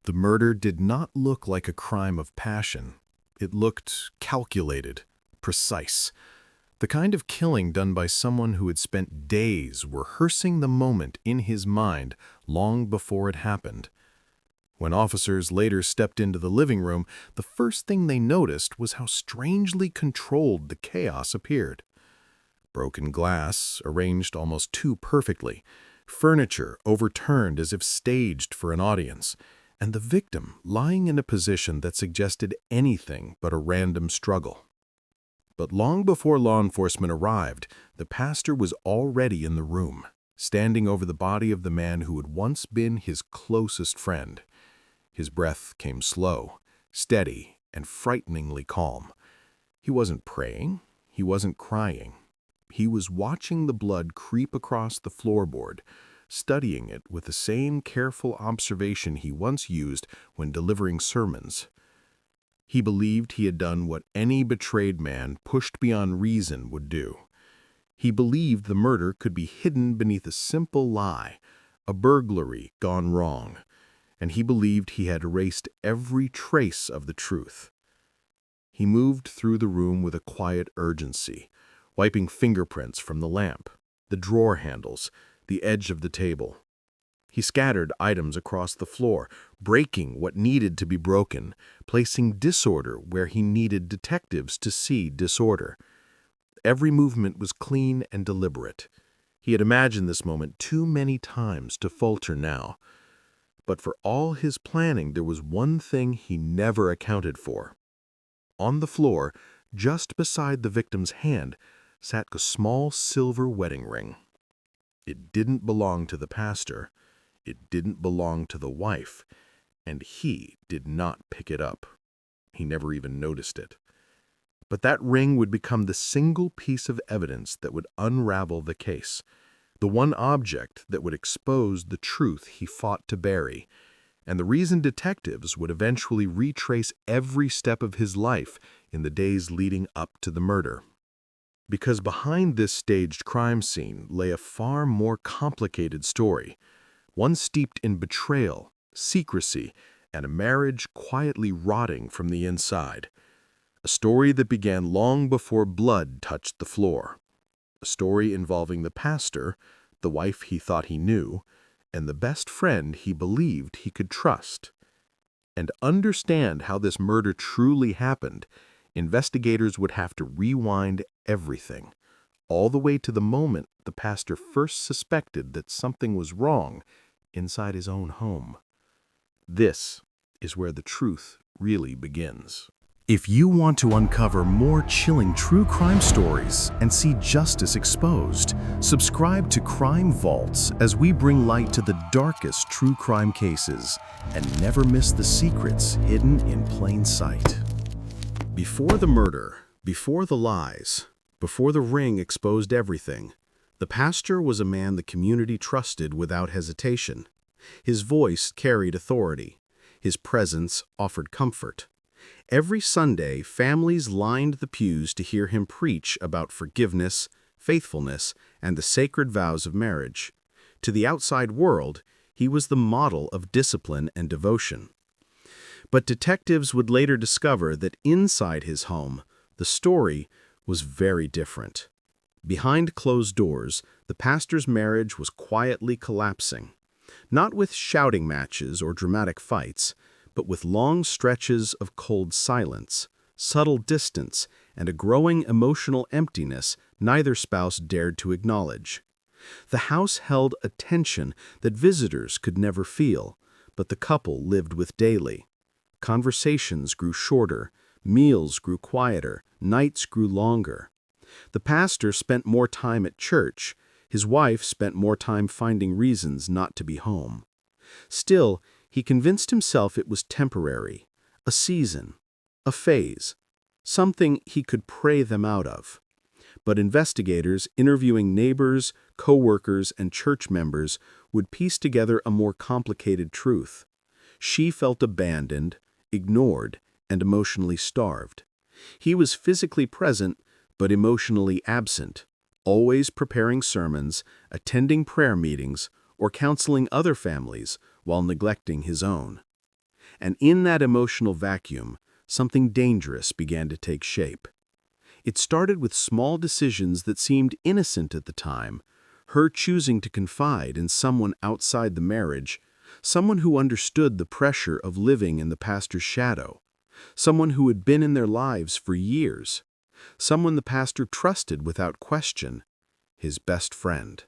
The murder did not look like a crime of passion. It looked calculated, precise. The kind of killing done by someone who had spent days rehearsing the moment in his mind long before it happened. When officers later stepped into the living room, the first thing they noticed was how strangely controlled the chaos appeared. Broken glass, arranged almost too perfectly, furniture overturned as if staged for an audience, and the victim lying in a position that suggested anything but a random struggle. But long before law enforcement arrived, the pastor was already in the room, standing over the body of the man who had once been his closest friend. His breath came slow, steady, and frighteningly calm. He wasn't praying, he wasn't crying. He was watching the blood creep across the floorboard, studying it with the same careful observation he once used when delivering sermons. He believed he had done what any betrayed man pushed beyond reason would do. He believed the murder could be hidden beneath a simple lie, a burglary gone wrong, and he believed he had erased every trace of the truth. He moved through the room with a quiet urgency, wiping fingerprints from the lamp, the drawer handles, the edge of the table. He scattered items across the floor, breaking what needed to be broken, placing disorder where he needed detectives to see disorder. Every movement was clean and deliberate. He had imagined this moment too many times to falter now. But for all his planning, there was one thing he never accounted for. On the floor, just beside the victim's hand, sat a small silver wedding ring. It didn't belong to the pastor, it didn't belong to the wife, and he did not pick it up. He never even noticed it. But that ring would become the single piece of evidence that would unravel the case, the one object that would expose the truth he fought to bury, and the reason detectives would eventually retrace every step of his life in the days leading up to the murder. Because behind this staged crime scene lay a far more complicated story, one steeped in betrayal, secrecy, and a marriage quietly rotting from the inside. A story that began long before blood touched the floor. A story involving the pastor, the wife he thought he knew, and the best friend he believed he could trust. And understand how this murder truly happened, investigators would have to rewind everything, all the way to the moment the pastor first suspected that something was wrong inside his own home. This is where the truth really begins. If you want to uncover more chilling true crime stories and see justice exposed, subscribe to Crime Vaults as we bring light to the darkest true crime cases and never miss the secrets hidden in plain sight. Before the murder, before the lies, before the ring exposed everything, the pastor was a man the community trusted without hesitation. His voice carried authority. His presence offered comfort. Every Sunday, families lined the pews to hear him preach about forgiveness, faithfulness, and the sacred vows of marriage. To the outside world, he was the model of discipline and devotion. But detectives would later discover that inside his home, the story was very different. Behind closed doors, the pastor's marriage was quietly collapsing, not with shouting matches or dramatic fights, but with long stretches of cold silence, subtle distance, and a growing emotional emptiness neither spouse dared to acknowledge. The house held a tension that visitors could never feel, but the couple lived with daily. Conversations grew shorter, meals grew quieter, nights grew longer. The pastor spent more time at church. His wife spent more time finding reasons not to be home. Still, he convinced himself it was temporary, a season, a phase, something he could pray them out of. But investigators, interviewing neighbors, co-workers, and church members, would piece together a more complicated truth. She felt abandoned, ignored, and emotionally starved. He was physically present, but emotionally absent, always preparing sermons, attending prayer meetings, or counseling other families while neglecting his own. And in that emotional vacuum, something dangerous began to take shape. It started with small decisions that seemed innocent at the time, her choosing to confide in someone outside the marriage, someone who understood the pressure of living in the pastor's shadow, someone who had been in their lives for years, someone the pastor trusted without question, his best friend.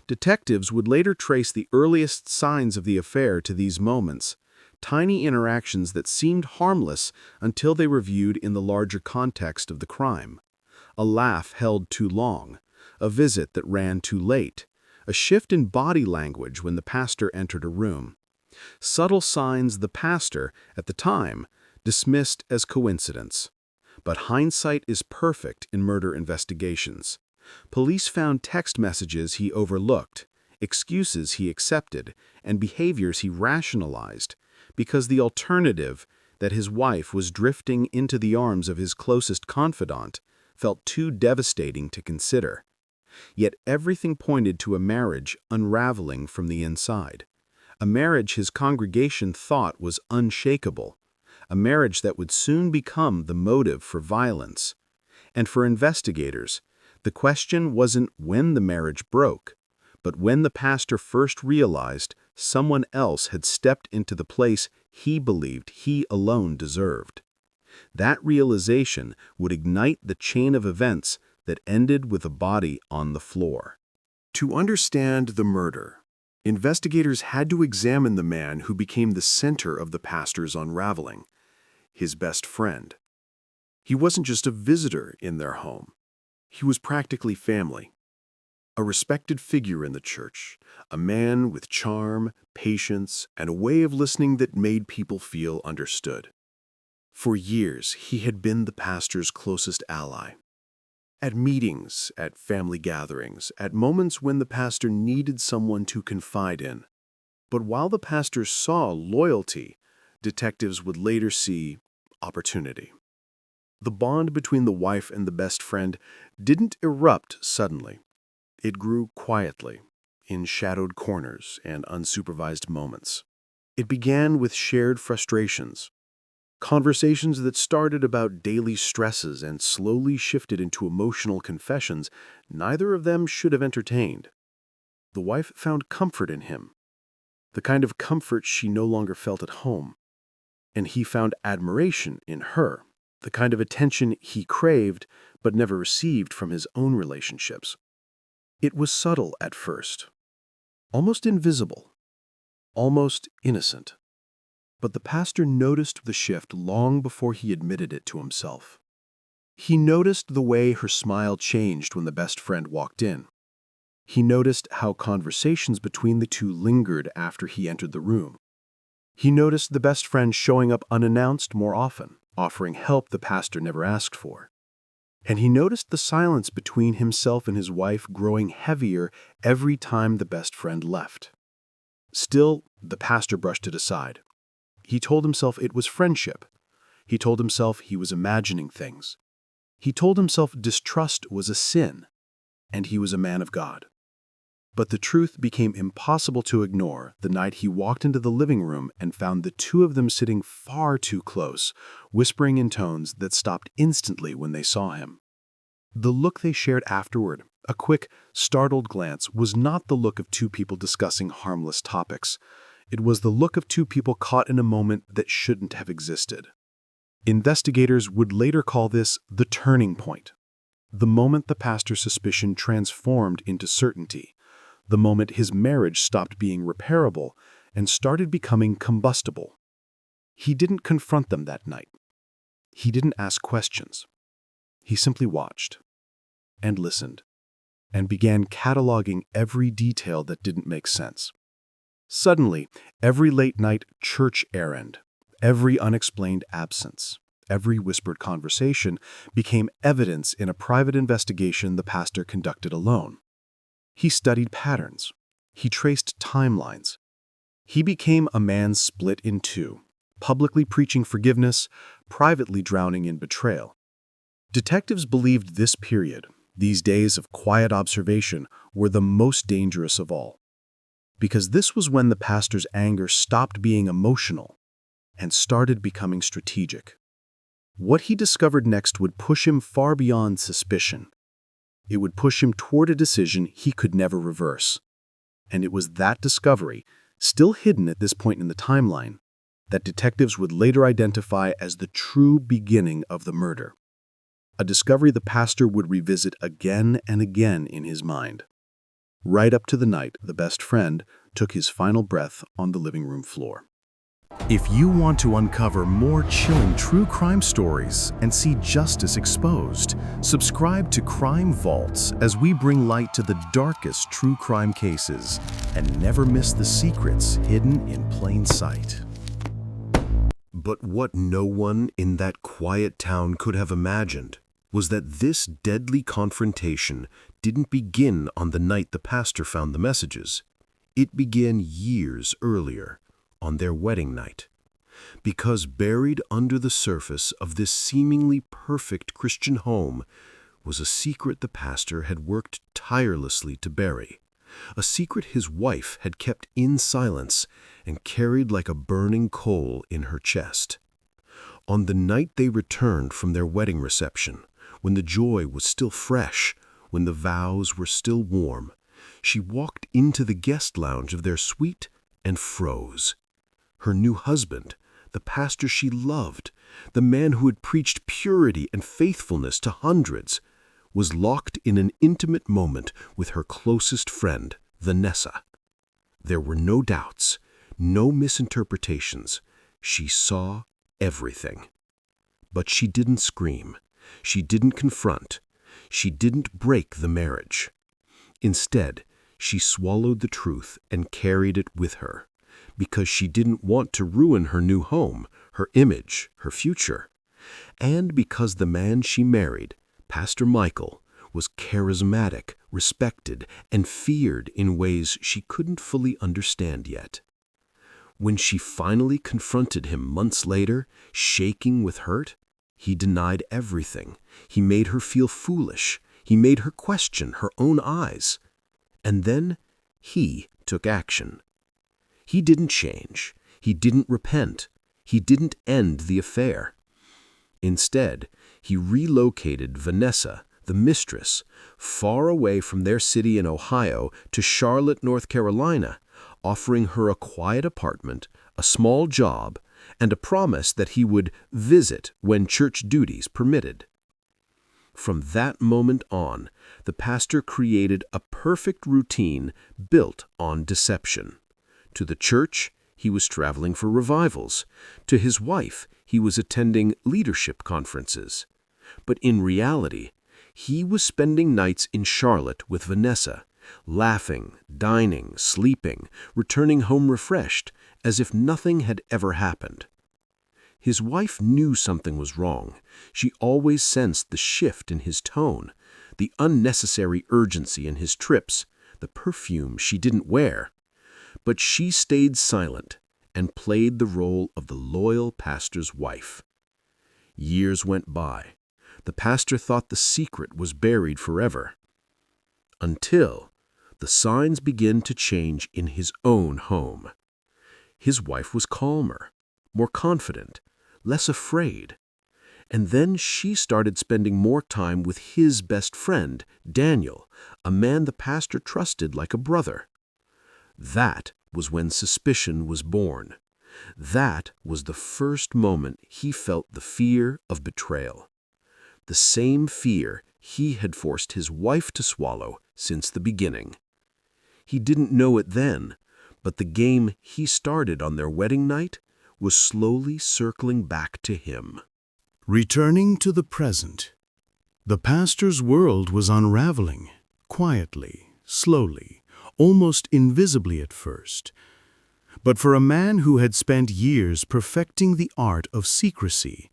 Detectives would later trace the earliest signs of the affair to these moments, tiny interactions that seemed harmless until they were viewed in the larger context of the crime. A laugh held too long, a visit that ran too late, a shift in body language when the pastor entered a room. Subtle signs the pastor, at the time, dismissed as coincidence. But hindsight is perfect in murder investigations. Police found text messages he overlooked, excuses he accepted, and behaviors he rationalized, because the alternative, that his wife was drifting into the arms of his closest confidant, felt too devastating to consider. Yet everything pointed to a marriage unraveling from the inside. A marriage his congregation thought was unshakable. A marriage that would soon become the motive for violence. And for investigators, the question wasn't when the marriage broke, but when the pastor first realized someone else had stepped into the place he believed he alone deserved. That realization would ignite the chain of events that ended with a body on the floor. To understand the murder, investigators had to examine the man who became the center of the pastor's unraveling, his best friend. He wasn't just a visitor in their home. He was practically family. A respected figure in the church, a man with charm, patience, and a way of listening that made people feel understood. For years, he had been the pastor's closest ally. At meetings, at family gatherings, at moments when the pastor needed someone to confide in. But while the pastor saw loyalty, detectives would later see opportunity. The bond between the wife and the best friend didn't erupt suddenly. It grew quietly, in shadowed corners and unsupervised moments. It began with shared frustrations, conversations that started about daily stresses and slowly shifted into emotional confessions neither of them should have entertained. The wife found comfort in him, the kind of comfort she no longer felt at home, and he found admiration in her, the kind of attention he craved but never received from his own relationships. It was subtle at first, almost invisible, almost innocent. But the pastor noticed the shift long before he admitted it to himself. He noticed the way her smile changed when the best friend walked in. He noticed how conversations between the two lingered after he entered the room. He noticed the best friend showing up unannounced more often, offering help the pastor never asked for. And he noticed the silence between himself and his wife growing heavier every time the best friend left. Still, the pastor brushed it aside. He told himself it was friendship. He told himself he was imagining things. He told himself distrust was a sin, and he was a man of God. But the truth became impossible to ignore the night he walked into the living room and found the two of them sitting far too close, whispering in tones that stopped instantly when they saw him. The look they shared afterward, a quick, startled glance, was not the look of two people discussing harmless topics. It was the look of two people caught in a moment that shouldn't have existed. Investigators would later call this the turning point. The moment the pastor's suspicion transformed into certainty. The moment his marriage stopped being repairable and started becoming combustible. He didn't confront them that night. He didn't ask questions. He simply watched and listened and began cataloging every detail that didn't make sense. Suddenly, every late-night church errand, every unexplained absence, every whispered conversation became evidence in a private investigation the pastor conducted alone. He studied patterns. He traced timelines. He became a man split in two, publicly preaching forgiveness, privately drowning in betrayal. Detectives believed this period, these days of quiet observation, were the most dangerous of all. Because this was when the pastor's anger stopped being emotional and started becoming strategic. What he discovered next would push him far beyond suspicion. It would push him toward a decision he could never reverse. And it was that discovery, still hidden at this point in the timeline, that detectives would later identify as the true beginning of the murder. A discovery the pastor would revisit again and again in his mind, right up to the night the best friend took his final breath on the living room floor. If you want to uncover more chilling true crime stories and see justice exposed, subscribe to Crime Vaults as we bring light to the darkest true crime cases and never miss the secrets hidden in plain sight. But what no one in that quiet town could have imagined was that this deadly confrontation didn't begin on the night the pastor found the messages. It began years earlier, on their wedding night. Because buried under the surface of this seemingly perfect Christian home was a secret the pastor had worked tirelessly to bury, a secret his wife had kept in silence and carried like a burning coal in her chest. On the night they returned from their wedding reception, when the joy was still fresh, when the vows were still warm, she walked into the guest lounge of their suite and froze. Her new husband, the pastor she loved, the man who had preached purity and faithfulness to hundreds, was locked in an intimate moment with her closest friend, Vanessa. There were no doubts, no misinterpretations. She saw everything. But she didn't scream. She didn't confront. She didn't break the marriage. Instead, she swallowed the truth and carried it with her, because she didn't want to ruin her new home, her image, her future. And because the man she married, Pastor Michael, was charismatic, respected, and feared in ways she couldn't fully understand yet. When she finally confronted him months later, shaking with hurt, he denied everything. He made her feel foolish. He made her question her own eyes. And then he took action. He didn't change. He didn't repent. He didn't end the affair. Instead, he relocated Vanessa, the mistress, far away from their city in Ohio to Charlotte, North Carolina, offering her a quiet apartment, a small job, and a promise that he would visit when church duties permitted. From that moment on, the pastor created a perfect routine built on deception. To the church, he was traveling for revivals. To his wife, he was attending leadership conferences. But in reality, he was spending nights in Charlotte with Vanessa, laughing, dining, sleeping, returning home refreshed, as if nothing had ever happened. His wife knew something was wrong. She always sensed the shift in his tone, the unnecessary urgency in his trips, the perfume she didn't wear. But she stayed silent and played the role of the loyal pastor's wife. Years went by. The pastor thought the secret was buried forever. Until the signs began to change in his own home. His wife was calmer, more confident, less afraid. And then she started spending more time with his best friend, Daniel, a man the pastor trusted like a brother. That was when suspicion was born. That was the first moment he felt the fear of betrayal. The same fear he had forced his wife to swallow since the beginning. He didn't know it then, but the game he started on their wedding night was slowly circling back to him. Returning to the present, the pastor's world was unraveling, quietly, slowly, almost invisibly at first. But for a man who had spent years perfecting the art of secrecy,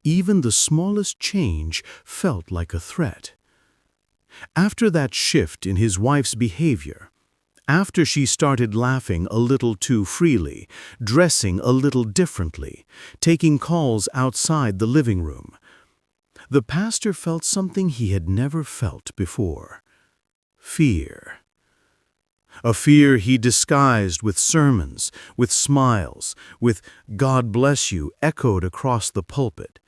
even the smallest change felt like a threat. After that shift in his wife's behavior, after she started laughing a little too freely, dressing a little differently, taking calls outside the living room, the pastor felt something he had never felt before: fear. a fear he disguised with sermons, with smiles, with "God bless you" echoed across the pulpit.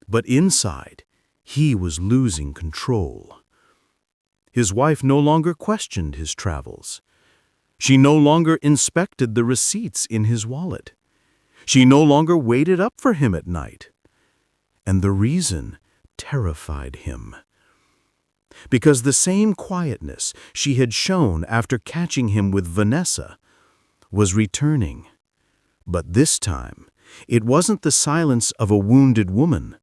But inside, he was losing control. His wife no longer questioned his travels. She no longer inspected the receipts in his wallet. She no longer waited up for him at night. And the reason terrified him. Because the same quietness she had shown after catching him with Vanessa was returning. But this time, it wasn't the silence of a wounded woman.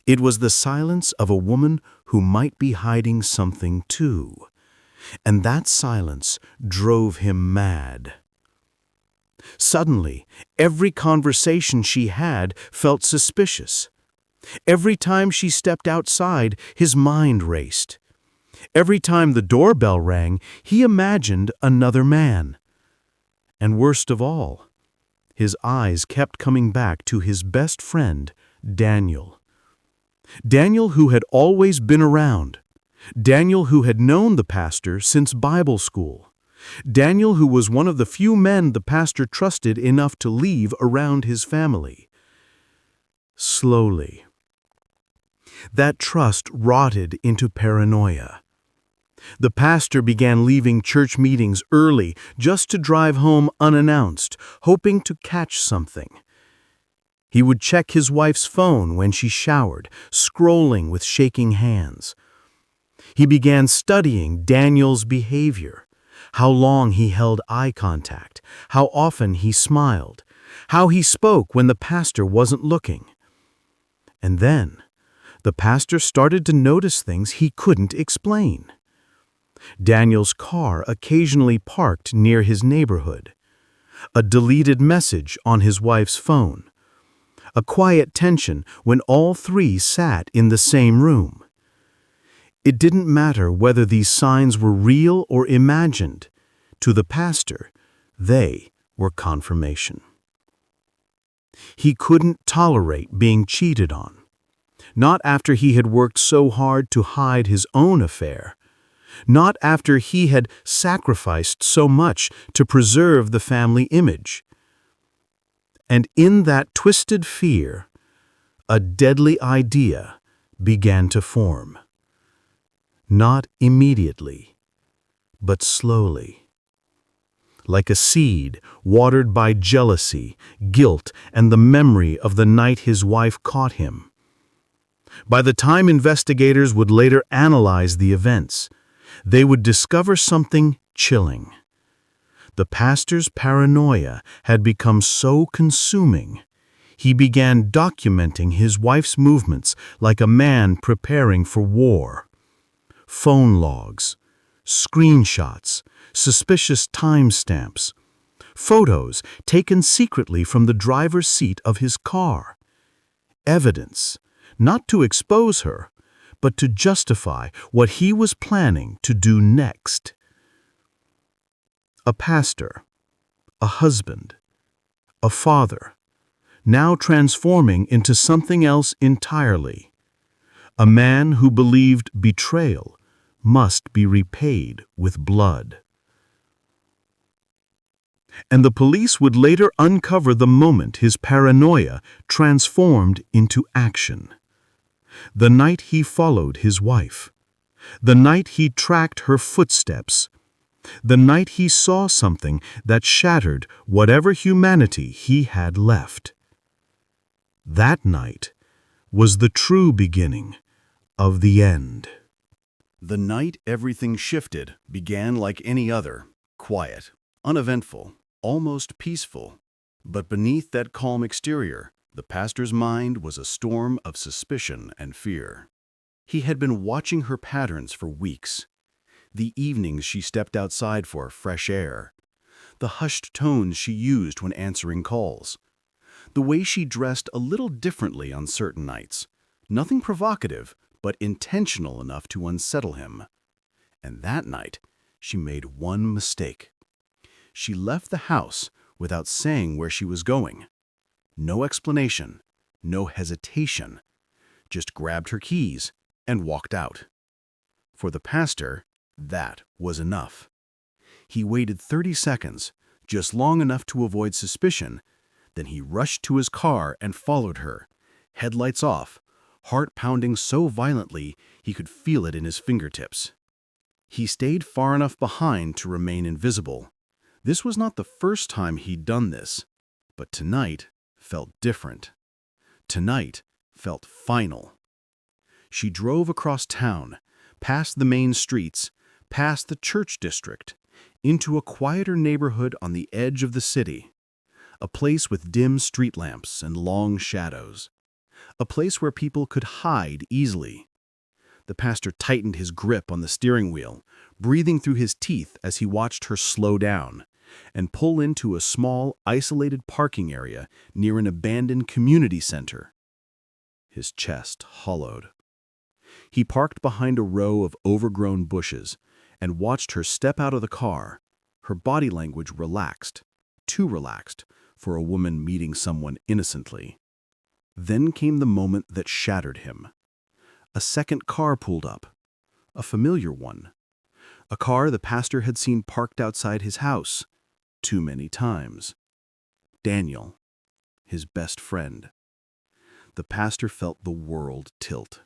It was the silence of a woman who might be hiding something too. And that silence drove him mad. Suddenly, every conversation she had felt suspicious. Every time she stepped outside, his mind raced. Every time the doorbell rang, he imagined another man. And worst of all, his eyes kept coming back to his best friend, Daniel. Daniel, who had always been around. Daniel, who had known the pastor since Bible school. Daniel, who was one of the few men the pastor trusted enough to leave around his family. Slowly, that trust rotted into paranoia. The pastor began leaving church meetings early just to drive home unannounced, hoping to catch something. He would check his wife's phone when she showered, scrolling with shaking hands. He began studying Daniel's behavior, how long he held eye contact, how often he smiled, how he spoke when the pastor wasn't looking. And then, the pastor started to notice things he couldn't explain. Daniel's car occasionally parked near his neighborhood. A deleted message on his wife's phone. A quiet tension when all three sat in the same room. It didn't matter whether these signs were real or imagined. To the pastor, they were confirmation. He couldn't tolerate being cheated on. Not after he had worked so hard to hide his own affair. Not after he had sacrificed so much to preserve the family image. And in that twisted fear, a deadly idea began to form. Not immediately, but slowly. Like a seed watered by jealousy, guilt, and the memory of the night his wife caught him. By the time investigators would later analyze the events, they would discover something chilling. The pastor's paranoia had become so consuming, he began documenting his wife's movements like a man preparing for war. Phone logs, screenshots, suspicious timestamps, photos taken secretly from the driver's seat of his car. Evidence, not to expose her, but to justify what he was planning to do next. A pastor, a husband, a father, now transforming into something else entirely. A man who believed betrayal must be repaid with blood. And the police would later uncover the moment his paranoia transformed into action. The night he followed his wife. The night he tracked her footsteps. The night he saw something that shattered whatever humanity he had left. That night was the true beginning of the end. The night everything shifted began like any other, quiet, uneventful, almost peaceful. But beneath that calm exterior, the pastor's mind was a storm of suspicion and fear. He had been watching her patterns for weeks. The evenings she stepped outside for fresh air. The hushed tones she used when answering calls. The way she dressed a little differently on certain nights. Nothing provocative, but intentional enough to unsettle him. And that night, she made one mistake. She left the house without saying where she was going. No explanation, no hesitation. Just grabbed her keys and walked out. For the pastor, that was enough. He waited 30 seconds, just long enough to avoid suspicion. Then he rushed to his car and followed her, headlights off, heart pounding so violently he could feel it in his fingertips. He stayed far enough behind to remain invisible. This was not the first time he'd done this, but tonight felt different. Tonight felt final. She drove across town, past the main streets, past the church district, into a quieter neighborhood on the edge of the city. A place with dim street lamps and long shadows. A place where people could hide easily. The pastor tightened his grip on the steering wheel, breathing through his teeth as he watched her slow down and pull into a small, isolated parking area near an abandoned community center. His chest hollowed. He parked behind a row of overgrown bushes and watched her step out of the car, her body language relaxed, too relaxed for a woman meeting someone innocently. Then came the moment that shattered him. A second car pulled up, a familiar one. A car the pastor had seen parked outside his house too many times. Daniel, his best friend. The pastor felt the world tilt.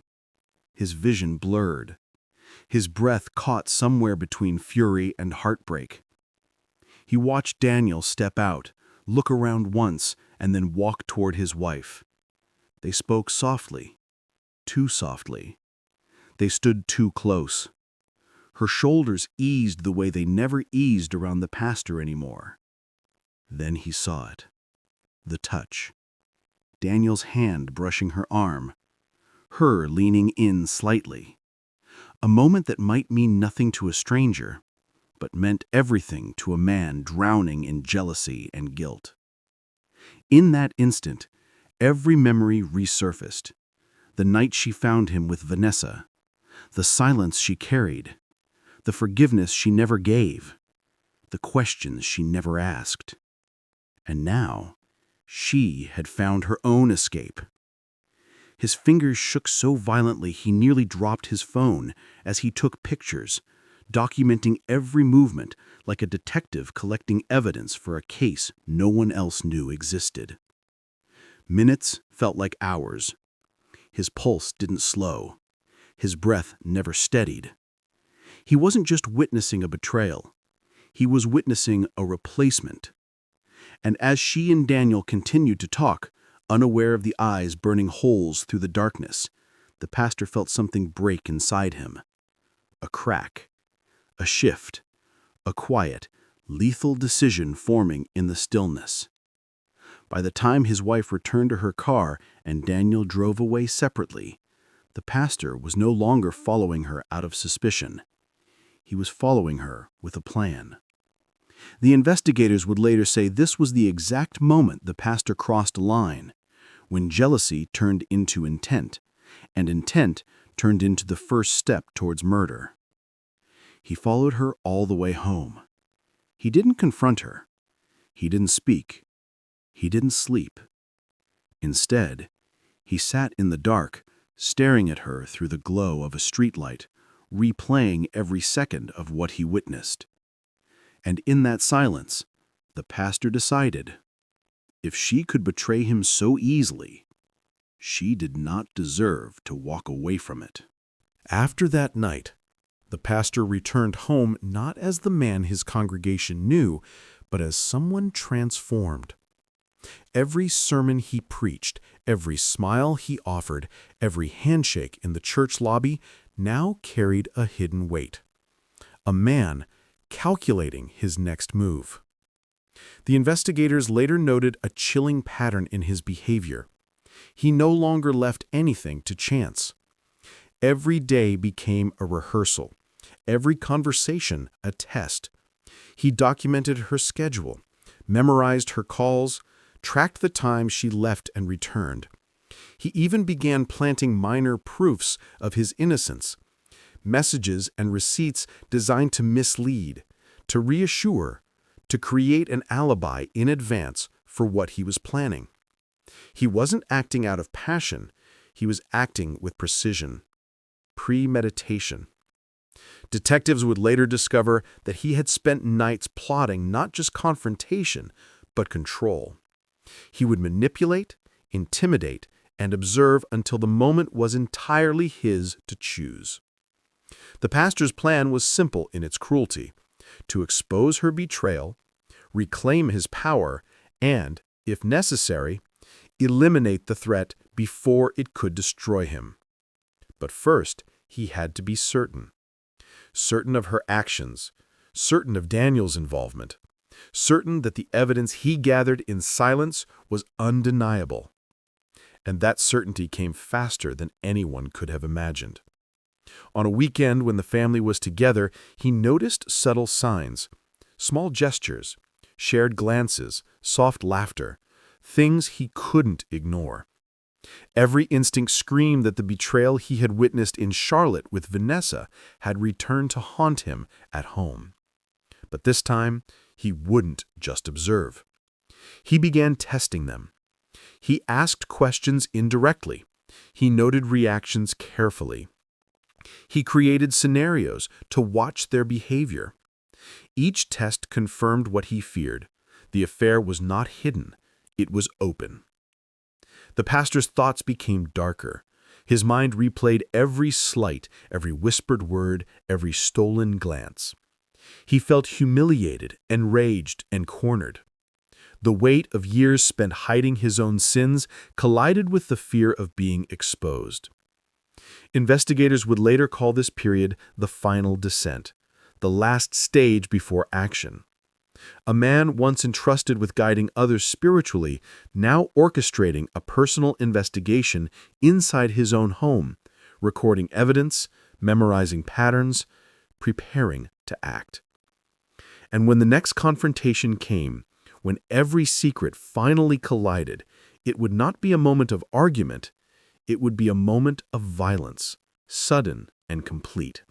His vision blurred. His breath caught somewhere between fury and heartbreak. He watched Daniel step out, look around once, and then walk toward his wife. They spoke softly, too softly. They stood too close. Her shoulders eased the way they never eased around the pastor anymore. Then he saw it. The touch. Daniel's hand brushing her arm. Her leaning in slightly. A moment that might mean nothing to a stranger, but meant everything to a man drowning in jealousy and guilt. In that instant, every memory resurfaced. The night she found him with Vanessa, the silence she carried, the forgiveness she never gave, the questions she never asked. And now, she had found her own escape. His fingers shook so violently he nearly dropped his phone as he took pictures, documenting every movement like a detective collecting evidence for a case no one else knew existed. Minutes felt like hours. His pulse didn't slow. His breath never steadied. He wasn't just witnessing a betrayal. He was witnessing a replacement. And as she and Daniel continued to talk, unaware of the eyes burning holes through the darkness, the pastor felt something break inside him. A crack. A shift. A quiet, lethal decision forming in the stillness. By the time his wife returned to her car and Daniel drove away separately, the pastor was no longer following her out of suspicion. He was following her with a plan. The investigators would later say this was the exact moment the pastor crossed a line, when jealousy turned into intent, and intent turned into the first step towards murder. He followed her all the way home. He didn't confront her. He didn't speak. He didn't sleep. Instead, he sat in the dark, staring at her through the glow of a streetlight, replaying every second of what he witnessed. And in that silence, the pastor decided, if she could betray him so easily, she did not deserve to walk away from it. After that night, the pastor returned home not as the man his congregation knew, but as someone transformed. Every sermon he preached, every smile he offered, every handshake in the church lobby now carried a hidden weight. A man calculating his next move. The investigators later noted a chilling pattern in his behavior. He no longer left anything to chance. Every day became a rehearsal, every conversation a test. He documented her schedule, memorized her calls, tracked the time she left and returned. He even began planting minor proofs of his innocence, messages and receipts designed to mislead, to reassure, to create an alibi in advance for what he was planning. He wasn't acting out of passion, he was acting with precision, premeditation. Detectives would later discover that he had spent nights plotting not just confrontation, but control. He would manipulate, intimidate, and observe until the moment was entirely his to choose. The pastor's plan was simple in its cruelty: to expose her betrayal, reclaim his power, and, if necessary, eliminate the threat before it could destroy him. But first, he had to be certain. Certain of her actions, certain of Daniel's involvement, certain that the evidence he gathered in silence was undeniable. And that certainty came faster than anyone could have imagined. On a weekend when the family was together, he noticed subtle signs, small gestures, shared glances, soft laughter, things he couldn't ignore. Every instinct screamed that the betrayal he had witnessed in Charlotte with Vanessa had returned to haunt him at home. But this time, he wouldn't just observe. He began testing them. He asked questions indirectly. He noted reactions carefully. He created scenarios to watch their behavior. Each test confirmed what he feared. The affair was not hidden. It was open. The pastor's thoughts became darker. His mind replayed every slight, every whispered word, every stolen glance. He felt humiliated, enraged, and cornered. The weight of years spent hiding his own sins collided with the fear of being exposed. Investigators would later call this period the final descent, the last stage before action. A man once entrusted with guiding others spiritually, now orchestrating a personal investigation inside his own home, recording evidence, memorizing patterns, preparing to act. And when the next confrontation came, when every secret finally collided, it would not be a moment of argument, it would be a moment of violence, sudden and complete.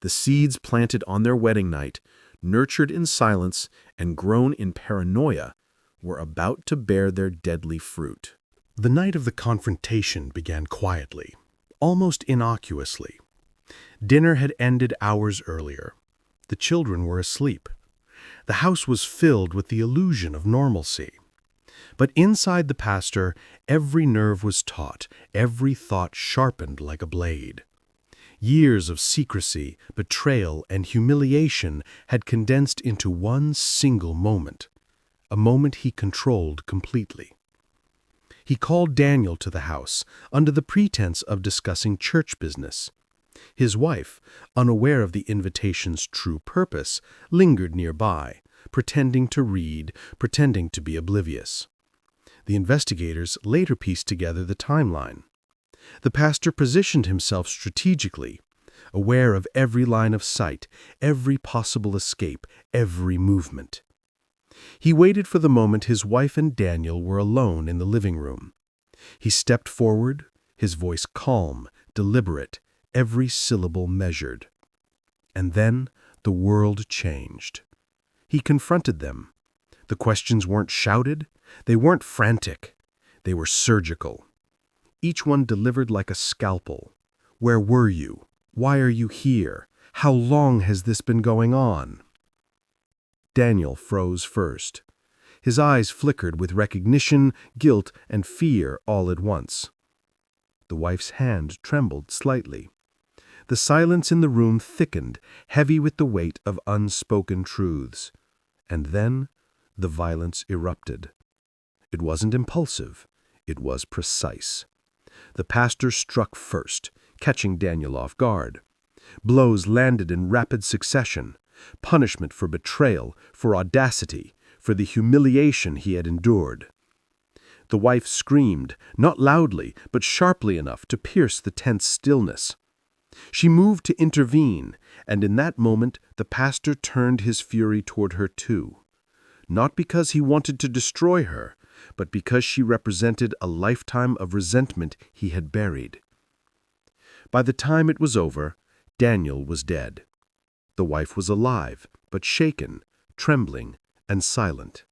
The seeds planted on their wedding night, nurtured in silence and grown in paranoia, were about to bear their deadly fruit. The night of the confrontation began quietly, almost innocuously. Dinner had ended hours earlier. The children were asleep. The house was filled with the illusion of normalcy. But inside the pastor, every nerve was taut, every thought sharpened like a blade. Years of secrecy, betrayal, and humiliation had condensed into one single moment, a moment he controlled completely. He called Daniel to the house under the pretense of discussing church business. His wife, unaware of the invitation's true purpose, lingered nearby, pretending to read, pretending to be oblivious. The investigators later pieced together the timeline. The pastor positioned himself strategically, aware of every line of sight, every possible escape, every movement. He waited for the moment his wife and Daniel were alone in the living room. He stepped forward, his voice calm, deliberate, every syllable measured. And then the world changed. He confronted them. The questions weren't shouted, they weren't frantic, they were surgical. Each one delivered like a scalpel. Where were you? Why are you here? How long has this been going on? Daniel froze first. His eyes flickered with recognition, guilt, and fear all at once. The wife's hand trembled slightly. The silence in the room thickened, heavy with the weight of unspoken truths. And then the violence erupted. It wasn't impulsive. It was precise. The pastor struck first, catching Daniel off guard. Blows landed in rapid succession. Punishment for betrayal, for audacity, for the humiliation he had endured. The wife screamed, not loudly, but sharply enough to pierce the tense stillness. She moved to intervene, and in that moment the pastor turned his fury toward her too. Not because he wanted to destroy her, but because she represented a lifetime of resentment he had buried. By the time it was over, Daniel was dead. The wife was alive, but shaken, trembling, and silent.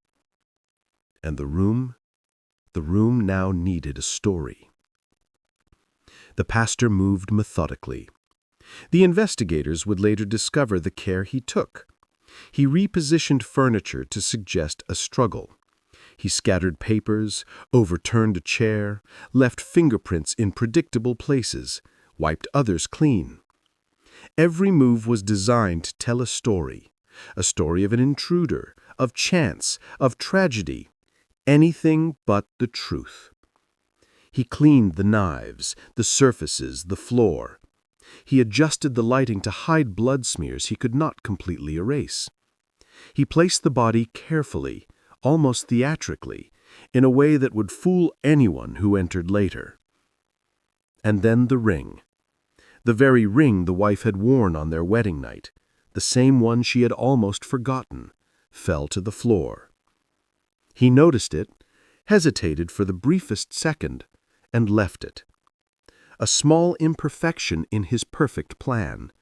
And the room now needed a story. The pastor moved methodically. The investigators would later discover the care he took. He repositioned furniture to suggest a struggle. He scattered papers, overturned a chair, left fingerprints in predictable places, wiped others clean. Every move was designed to tell a story of an intruder, of chance, of tragedy, anything but the truth. He cleaned the knives, the surfaces, the floor. He adjusted the lighting to hide blood smears he could not completely erase. He placed the body carefully, almost theatrically, in a way that would fool anyone who entered later. And then the ring. The very ring the wife had worn on their wedding night, the same one she had almost forgotten, fell to the floor. He noticed it, hesitated for the briefest second, and left it. A small imperfection in his perfect plan,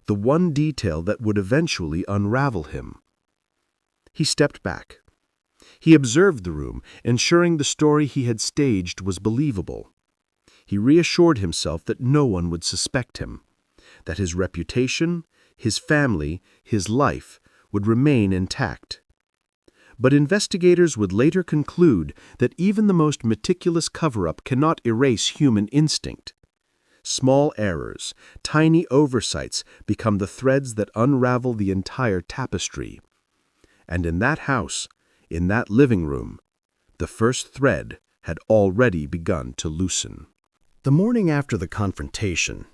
the one detail that would eventually unravel him. He stepped back. He observed the room, ensuring the story he had staged was believable. He reassured himself that no one would suspect him, that his reputation, his family, his life would remain intact. But investigators would later conclude that even the most meticulous cover-up cannot erase human instinct. Small errors, tiny oversights become the threads that unravel the entire tapestry. And in that house, in that living room, the first thread had already begun to loosen. The morning after the confrontation,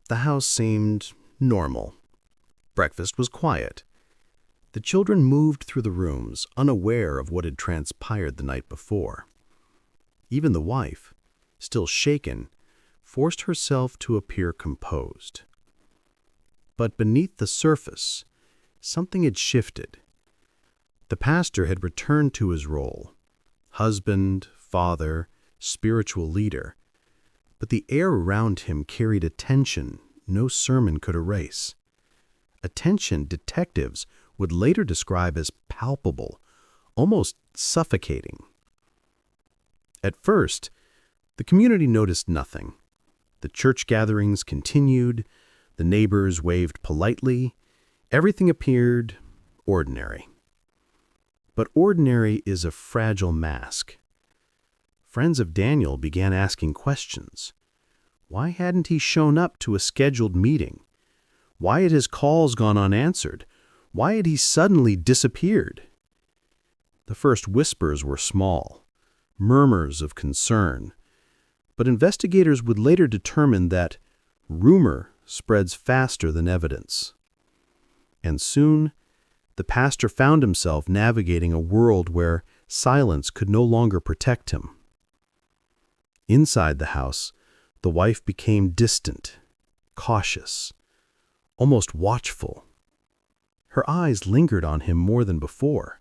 the house seemed normal. Breakfast was quiet. The children moved through the rooms, unaware of what had transpired the night before. Even the wife, still shaken, forced herself to appear composed. But beneath the surface, something had shifted. The pastor had returned to his role, husband, father, spiritual leader, but the air around him carried a tension no sermon could erase. A tension detectives would later describe as palpable, almost suffocating. At first, the community noticed nothing. The church gatherings continued, the neighbors waved politely, everything appeared ordinary. But ordinary is a fragile mask. Friends of Daniel began asking questions. Why hadn't he shown up to a scheduled meeting? Why had his calls gone unanswered? Why had he suddenly disappeared? The first whispers were small, murmurs of concern, but investigators would later determine that rumor spreads faster than evidence. And soon, the pastor found himself navigating a world where silence could no longer protect him. Inside the house, the wife became distant, cautious, almost watchful. Her eyes lingered on him more than before.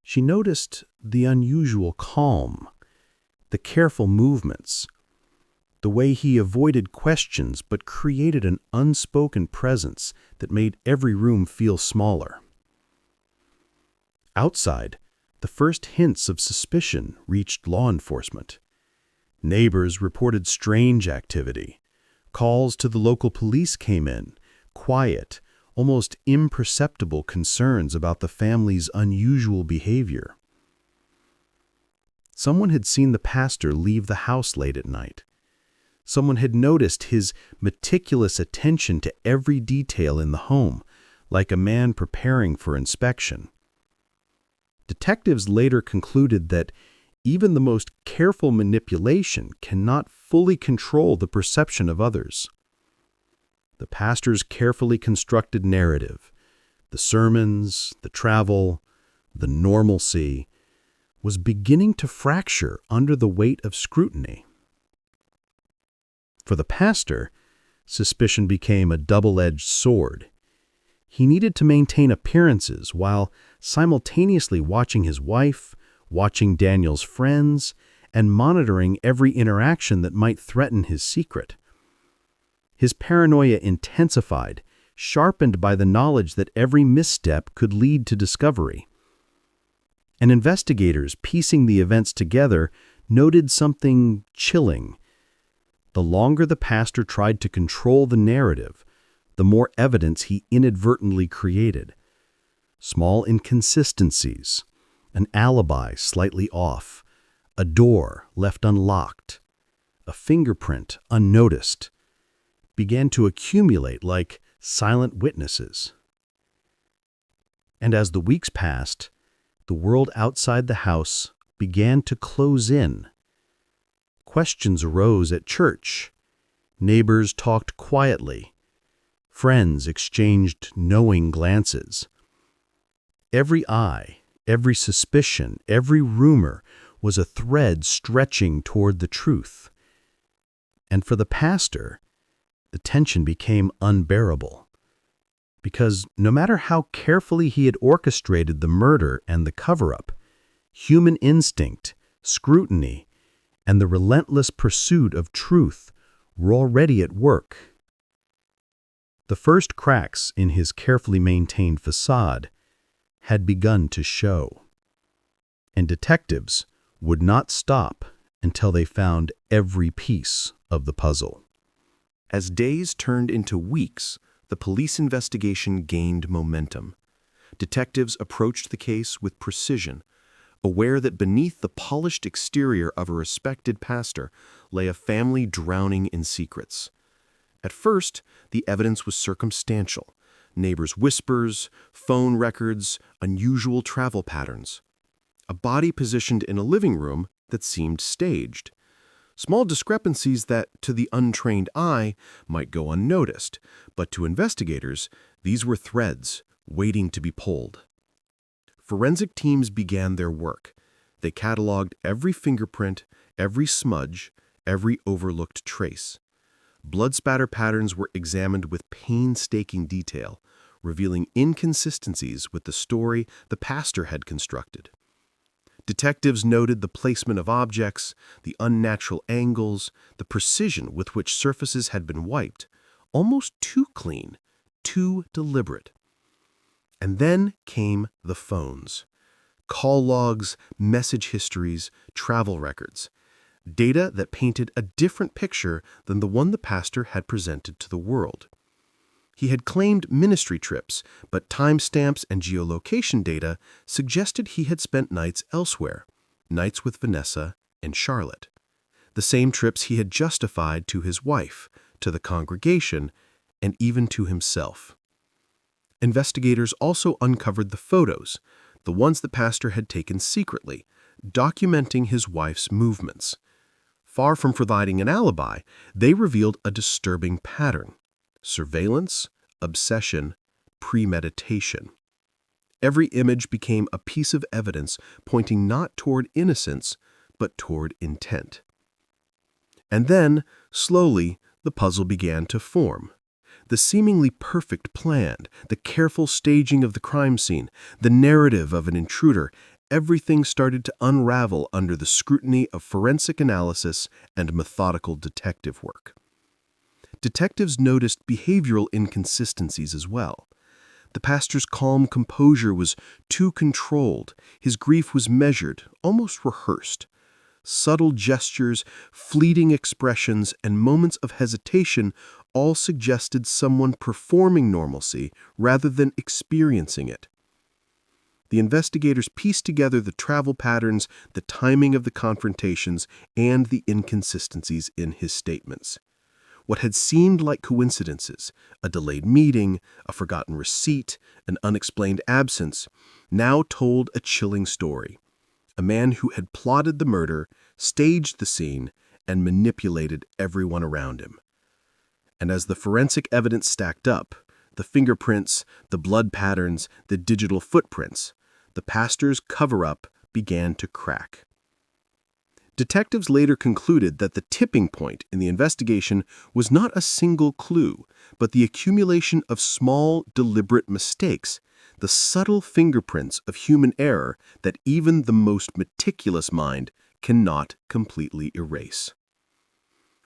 She noticed the unusual calm, the careful movements, the way he avoided questions but created an unspoken presence that made every room feel smaller. Outside, the first hints of suspicion reached law enforcement. Neighbors reported strange activity. Calls to the local police came in, quiet, almost imperceptible concerns about the family's unusual behavior. Someone had seen the pastor leave the house late at night. Someone had noticed his meticulous attention to every detail in the home, like a man preparing for inspection. Detectives later concluded that even the most careful manipulation cannot fully control the perception of others. The pastor's carefully constructed narrative, the sermons, the travel, the normalcy, was beginning to fracture under the weight of scrutiny. For the pastor, suspicion became a double-edged sword. He needed to maintain appearances while simultaneously watching his wife, watching Daniel's friends, and monitoring every interaction that might threaten his secret. His paranoia intensified, sharpened by the knowledge that every misstep could lead to discovery. And investigators, piecing the events together, noted something chilling. The longer the pastor tried to control the narrative, the more evidence he inadvertently created. Small inconsistencies, an alibi slightly off, a door left unlocked, a fingerprint unnoticed, began to accumulate like silent witnesses. And as the weeks passed, the world outside the house began to close in. Questions arose at church. Neighbors talked quietly. Friends exchanged knowing glances. Every eye, every suspicion, every rumor was a thread stretching toward the truth. And for the pastor, the tension became unbearable. Because no matter how carefully he had orchestrated the murder and the cover-up, human instinct, scrutiny, and the relentless pursuit of truth were already at work. The first cracks in his carefully maintained facade had begun to show, and detectives would not stop until they found every piece of the puzzle. As days turned into weeks, the police investigation gained momentum. Detectives approached the case with precision, aware that beneath the polished exterior of a respected pastor lay a family drowning in secrets. At first, the evidence was circumstantial: neighbors' whispers, phone records, unusual travel patterns. A body positioned in a living room that seemed staged. Small discrepancies that, to the untrained eye, might go unnoticed, but to investigators, these were threads waiting to be pulled. Forensic teams began their work. They cataloged every fingerprint, every smudge, every overlooked trace. Blood spatter patterns were examined with painstaking detail, revealing inconsistencies with the story the pastor had constructed. Detectives noted the placement of objects, the unnatural angles, the precision with which surfaces had been wiped, almost too clean, too deliberate. And then came the phones. Call logs, message histories, travel records. Data that painted a different picture than the one the pastor had presented to the world. He had claimed ministry trips, but timestamps and geolocation data suggested he had spent nights elsewhere, nights with Vanessa and Charlotte. The same trips he had justified to his wife, to the congregation, and even to himself. Investigators also uncovered the photos, the ones the pastor had taken secretly, documenting his wife's movements. Far from providing an alibi, they revealed a disturbing pattern: surveillance, obsession, premeditation. Every image became a piece of evidence pointing not toward innocence, but toward intent. And then, slowly, the puzzle began to form. The seemingly perfect plan, the careful staging of the crime scene, the narrative of an intruder, everything started to unravel under the scrutiny of forensic analysis and methodical detective work. Detectives noticed behavioral inconsistencies as well. The pastor's calm composure was too controlled. His grief was measured, almost rehearsed. Subtle gestures, fleeting expressions, and moments of hesitation all suggested someone performing normalcy rather than experiencing it. The investigators pieced together the travel patterns, the timing of the confrontations, and the inconsistencies in his statements. What had seemed like coincidences, a delayed meeting, a forgotten receipt, an unexplained absence, now told a chilling story. A man who had plotted the murder, staged the scene, and manipulated everyone around him. And as the forensic evidence stacked up, the fingerprints, the blood patterns, the digital footprints, the pastor's cover-up began to crack. Detectives later concluded that the tipping point in the investigation was not a single clue, but the accumulation of small, deliberate mistakes, the subtle fingerprints of human error that even the most meticulous mind cannot completely erase.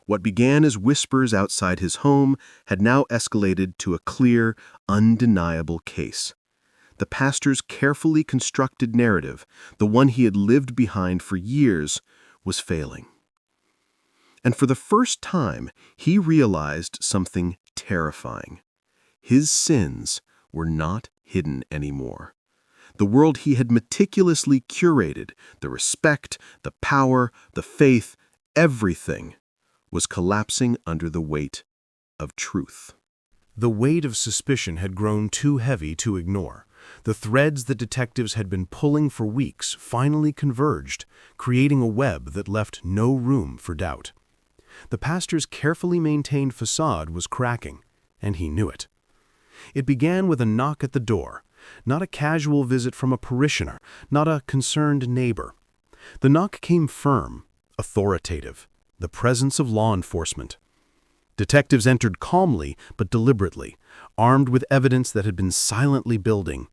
What began as whispers outside his home had now escalated to a clear, undeniable case. The pastor's carefully constructed narrative, the one he had lived behind for years, was failing. And for the first time, he realized something terrifying. His sins were not hidden anymore. The world he had meticulously curated, the respect, the power, the faith, everything, was collapsing under the weight of truth. The weight of suspicion had grown too heavy to ignore. The threads that detectives had been pulling for weeks finally converged, creating a web that left no room for doubt. The pastor's carefully maintained facade was cracking, and he knew it. It began with a knock at the door, not a casual visit from a parishioner, not a concerned neighbor. The knock came firm, authoritative, the presence of law enforcement. Detectives entered calmly but deliberately, armed with evidence that had been silently building,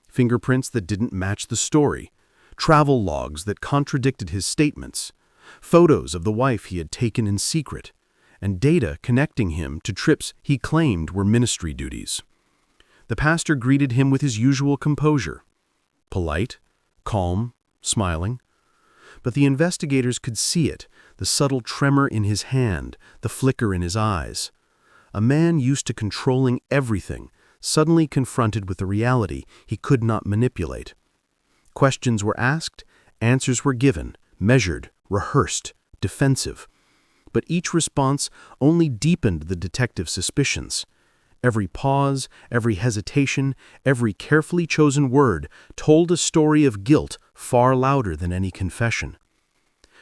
fingerprints that didn't match the story, travel logs that contradicted his statements, photos of the wife he had taken in secret, and data connecting him to trips he claimed were ministry duties. The pastor greeted him with his usual composure, polite, calm, smiling. But the investigators could see it, the subtle tremor in his hand, the flicker in his eyes. A man used to controlling everything, suddenly confronted with a reality he could not manipulate. Questions were asked, answers were given, measured, rehearsed, defensive. But each response only deepened the detective's suspicions. Every pause, every hesitation, every carefully chosen word told a story of guilt far louder than any confession.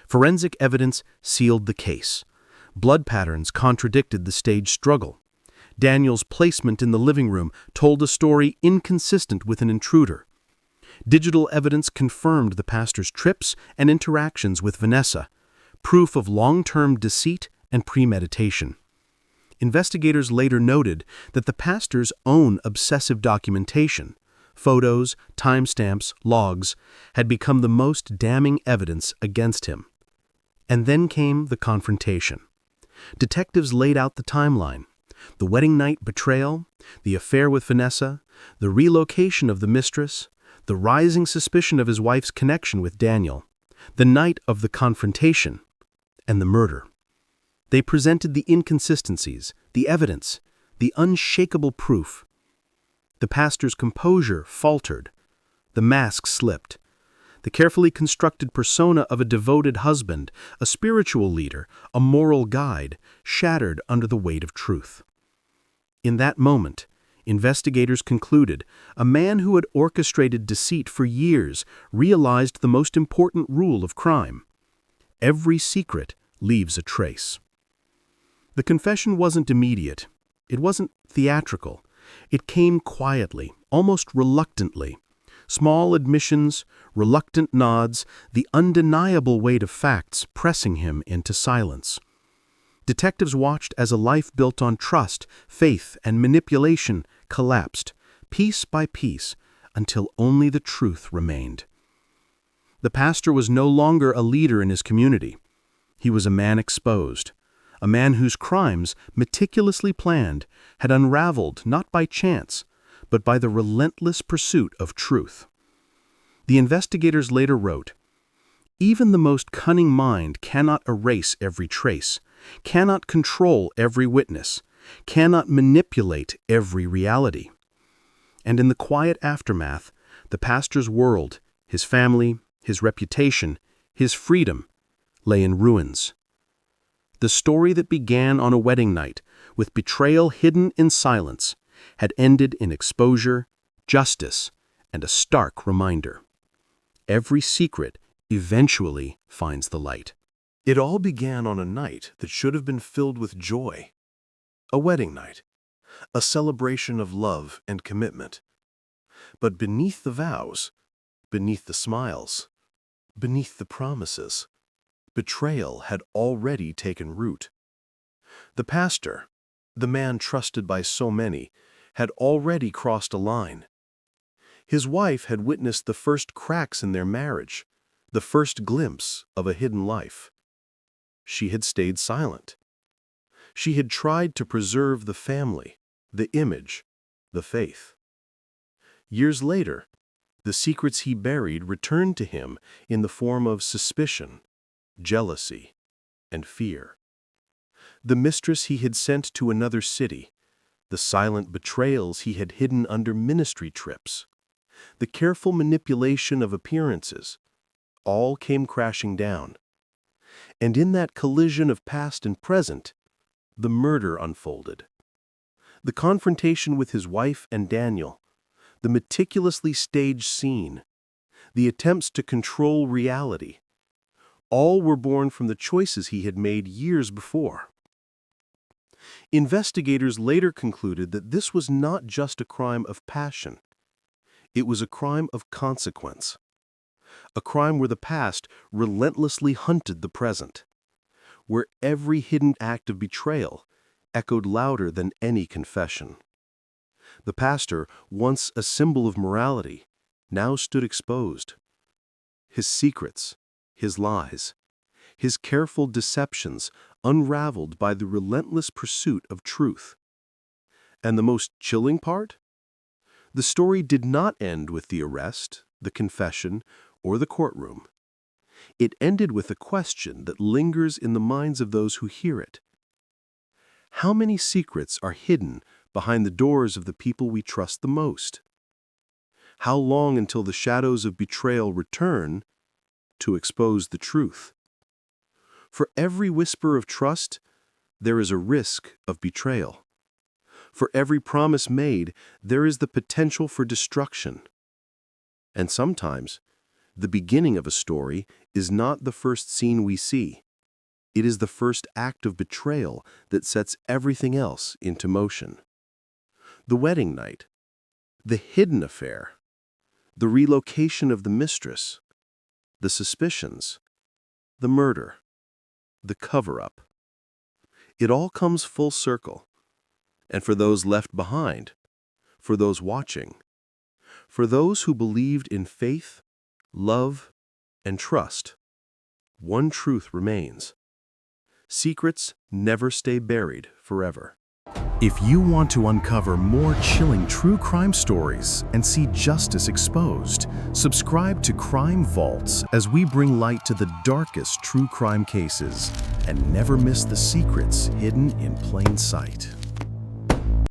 Forensic evidence sealed the case. Blood patterns contradicted the staged struggle. Daniel's placement in the living room told a story inconsistent with an intruder. Digital evidence confirmed the pastor's trips and interactions with Vanessa, proof of long-term deceit and premeditation. Investigators later noted that the pastor's own obsessive documentation, photos, timestamps, logs, had become the most damning evidence against him. And then came the confrontation. Detectives laid out the timeline: the wedding night betrayal, the affair with Vanessa, the relocation of the mistress, the rising suspicion of his wife's connection with Daniel, the night of the confrontation, and the murder. They presented the inconsistencies, the evidence, the unshakable proof. The pastor's composure faltered. The mask slipped. The carefully constructed persona of a devoted husband, a spiritual leader, a moral guide, shattered under the weight of truth. In that moment, investigators concluded a man who had orchestrated deceit for years realized the most important rule of crime: every secret leaves a trace. The confession wasn't immediate. It wasn't theatrical. It came quietly, almost reluctantly. Small admissions, reluctant nods, the undeniable weight of facts pressing him into silence. Detectives watched as a life built on trust, faith, and manipulation collapsed, piece by piece, until only the truth remained. The pastor was no longer a leader in his community. He was a man exposed, a man whose crimes, meticulously planned, had unraveled not by chance, but by the relentless pursuit of truth. The investigators later wrote, "Even the most cunning mind cannot erase every trace, cannot control every witness, cannot manipulate every reality." And in the quiet aftermath, the pastor's world, his family, his reputation, his freedom, lay in ruins. The story that began on a wedding night, with betrayal hidden in silence, had ended in exposure, justice, and a stark reminder. Every secret eventually finds the light. It all began on a night that should have been filled with joy. A wedding night, a celebration of love and commitment. But beneath the vows, beneath the smiles, beneath the promises, betrayal had already taken root. The pastor, the man trusted by so many, had already crossed a line. His wife had witnessed the first cracks in their marriage, the first glimpse of a hidden life. She had stayed silent. She had tried to preserve the family, the image, the faith. Years later, the secrets he buried returned to him in the form of suspicion, jealousy, and fear. The mistress he had sent to another city, the silent betrayals he had hidden under ministry trips, the careful manipulation of appearances, all came crashing down. And in that collision of past and present, the murder unfolded. The confrontation with his wife and Daniel, the meticulously staged scene, the attempts to control reality, all were born from the choices he had made years before. Investigators later concluded that this was not just a crime of passion. It was a crime of consequence. A crime where the past relentlessly hunted the present, where every hidden act of betrayal echoed louder than any confession. The pastor, once a symbol of morality, now stood exposed. His secrets, his lies, his careful deceptions unraveled by the relentless pursuit of truth. And the most chilling part? The story did not end with the arrest, the confession, or the courtroom. It ended with a question that lingers in the minds of those who hear it. How many secrets are hidden behind the doors of the people we trust the most? How long until the shadows of betrayal return to expose the truth? For every whisper of trust, there is a risk of betrayal. For every promise made, there is the potential for destruction. And sometimes, the beginning of a story is not the first scene we see. It is the first act of betrayal that sets everything else into motion. The wedding night, the hidden affair, the relocation of the mistress, the suspicions, the murder, the cover-up. It all comes full circle. And for those left behind, for those watching, for those who believed in faith, love, and trust, one truth remains. Secrets never stay buried forever. If you want to uncover more chilling true crime stories and see justice exposed, subscribe to Crime Vaults as we bring light to the darkest true crime cases and never miss the secrets hidden in plain sight.